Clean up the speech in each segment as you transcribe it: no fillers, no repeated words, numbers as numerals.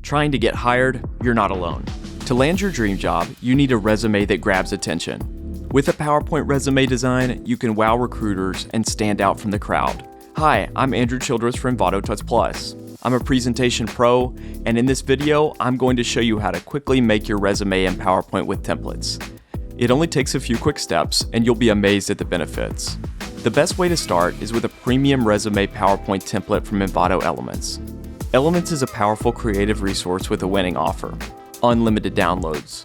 Trying to get hired? You're not alone. To land your dream job, you need a resume that grabs attention. With a PowerPoint resume design, you can wow recruiters and stand out from the crowd. Hi, I'm Andrew Childress from Envato Elements. I'm a presentation pro, and in this video, I'm going to show you how to quickly make your resume in PowerPoint with templates. It only takes a few quick steps, and you'll be amazed at the benefits. The best way to start is with a premium resume PowerPoint template from Envato Elements. Elements is a powerful creative resource with a winning offer: unlimited downloads.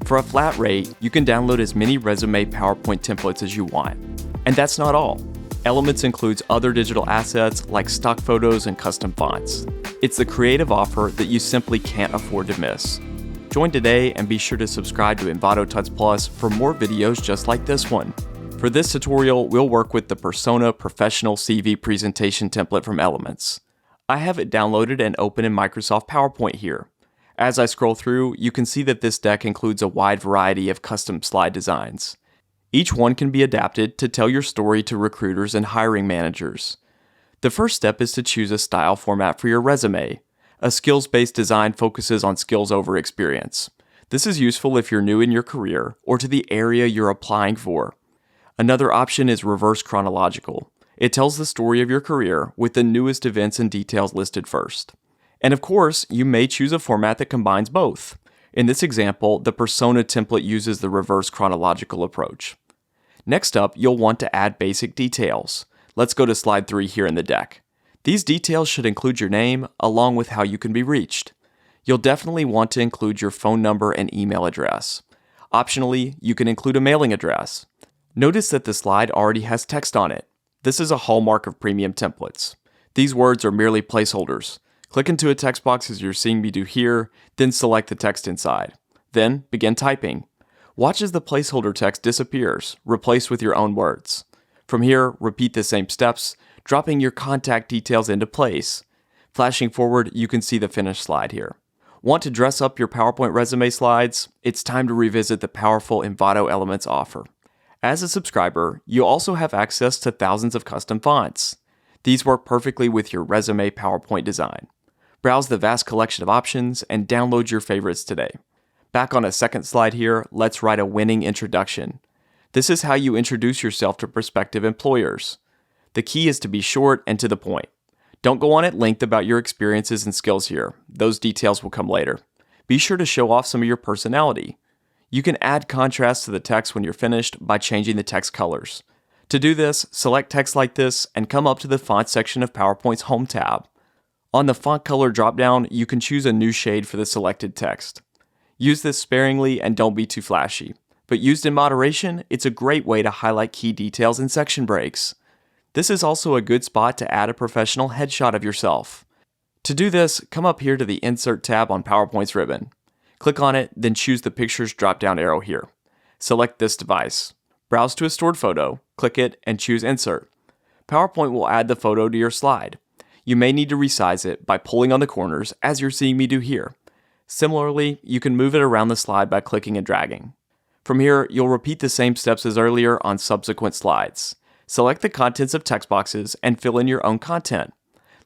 For a flat rate, you can download as many resume PowerPoint templates as you want. And that's not all. Elements includes other digital assets like stock photos and custom fonts. It's the creative offer that you simply can't afford to miss. Join today and be sure to subscribe to Envato Elements for more videos just like this one. For this tutorial, we'll work with the Persona Professional CV Presentation template from Elements. I have it downloaded and open in Microsoft PowerPoint here. As I scroll through, you can see that this deck includes a wide variety of custom slide designs. Each one can be adapted to tell your story to recruiters and hiring managers. The first step is to choose a style format for your resume. A skills-based design focuses on skills over experience. This is useful if you're new in your career or to the area you're applying for. Another option is reverse chronological. It tells the story of your career with the newest events and details listed first. And of course, you may choose a format that combines both. In this example, the Persona template uses the reverse chronological approach. Next up, you'll want to add basic details. Let's go to slide 3 here in the deck. These details should include your name, along with how you can be reached. You'll definitely want to include your phone number and email address. Optionally, you can include a mailing address. Notice that the slide already has text on it. This is a hallmark of premium templates. These words are merely placeholders. Click into a text box as you're seeing me do here, then select the text inside. Then begin typing. Watch as the placeholder text disappears, replaced with your own words. From here, repeat the same steps, dropping your contact details into place. Flashing forward, you can see the finished slide here. Want to dress up your PowerPoint resume slides? It's time to revisit the powerful Envato Elements offer. As a subscriber, you also have access to thousands of custom fonts. These work perfectly with your resume PowerPoint design. Browse the vast collection of options and download your favorites today. Back on a second slide here, let's write a winning introduction. This is how you introduce yourself to prospective employers. The key is to be short and to the point. Don't go on at length about your experiences and skills here. Those details will come later. Be sure to show off some of your personality. You can add contrast to the text when you're finished by changing the text colors. To do this, select text like this and come up to the font section of PowerPoint's Home tab. On the font color dropdown, you can choose a new shade for the selected text. Use this sparingly and don't be too flashy, but used in moderation, it's a great way to highlight key details in section breaks. This is also a good spot to add a professional headshot of yourself. To do this, come up here to the Insert tab on PowerPoint's ribbon. Click on it, then choose the Pictures drop-down arrow here. Select this device. Browse to a stored photo, click it, and choose Insert. PowerPoint will add the photo to your slide. You may need to resize it by pulling on the corners, as you're seeing me do here. Similarly, you can move it around the slide by clicking and dragging. From here, you'll repeat the same steps as earlier on subsequent slides. Select the contents of text boxes and fill in your own content.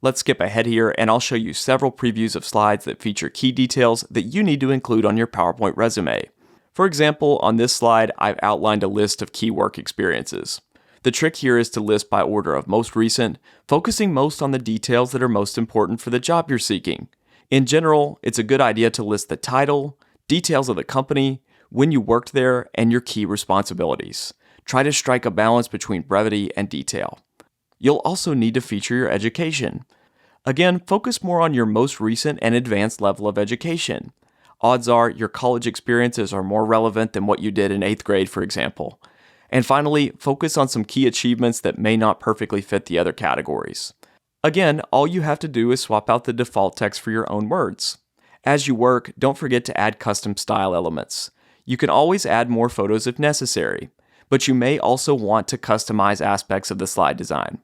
Let's skip ahead here and I'll show you several previews of slides that feature key details that you need to include on your PowerPoint resume. For example, on this slide, I've outlined a list of key work experiences. The trick here is to list by order of most recent, focusing most on the details that are most important for the job you're seeking. In general, it's a good idea to list the title, details of the company, when you worked there, and your key responsibilities. Try to strike a balance between brevity and detail. You'll also need to feature your education. Again, focus more on your most recent and advanced level of education. Odds are your college experiences are more relevant than what you did in 8th grade, for example. And finally, focus on some key achievements that may not perfectly fit the other categories. Again, all you have to do is swap out the default text for your own words. As you work, don't forget to add custom style elements. You can always add more photos if necessary, but you may also want to customize aspects of the slide design.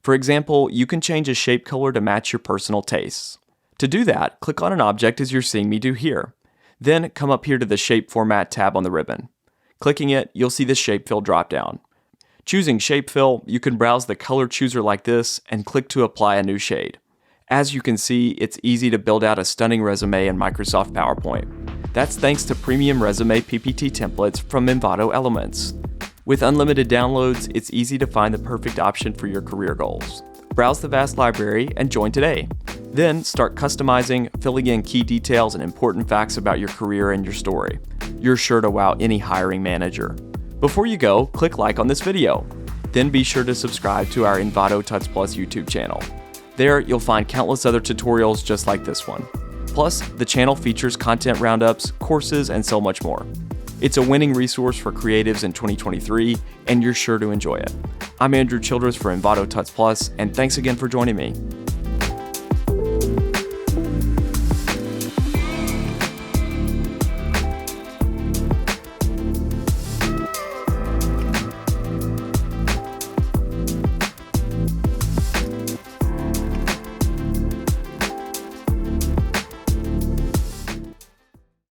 For example, you can change a shape color to match your personal tastes. To do that, click on an object as you're seeing me do here. Then come up here to the Shape Format tab on the ribbon. Clicking it, you'll see the Shape Fill dropdown. Choosing Shape Fill, you can browse the color chooser like this and click to apply a new shade. As you can see, it's easy to build out a stunning resume in Microsoft PowerPoint. That's thanks to premium resume PPT templates from Envato Elements. With unlimited downloads, it's easy to find the perfect option for your career goals. Browse the vast library and join today. Then start customizing, filling in key details and important facts about your career and your story. You're sure to wow any hiring manager. Before you go, click like on this video. Then be sure to subscribe to our Envato Tuts Plus YouTube channel. There, you'll find countless other tutorials just like this one. Plus, the channel features content roundups, courses, and so much more. It's a winning resource for creatives in 2023, and you're sure to enjoy it. I'm Andrew Childress for Envato Tuts Plus, and thanks again for joining me.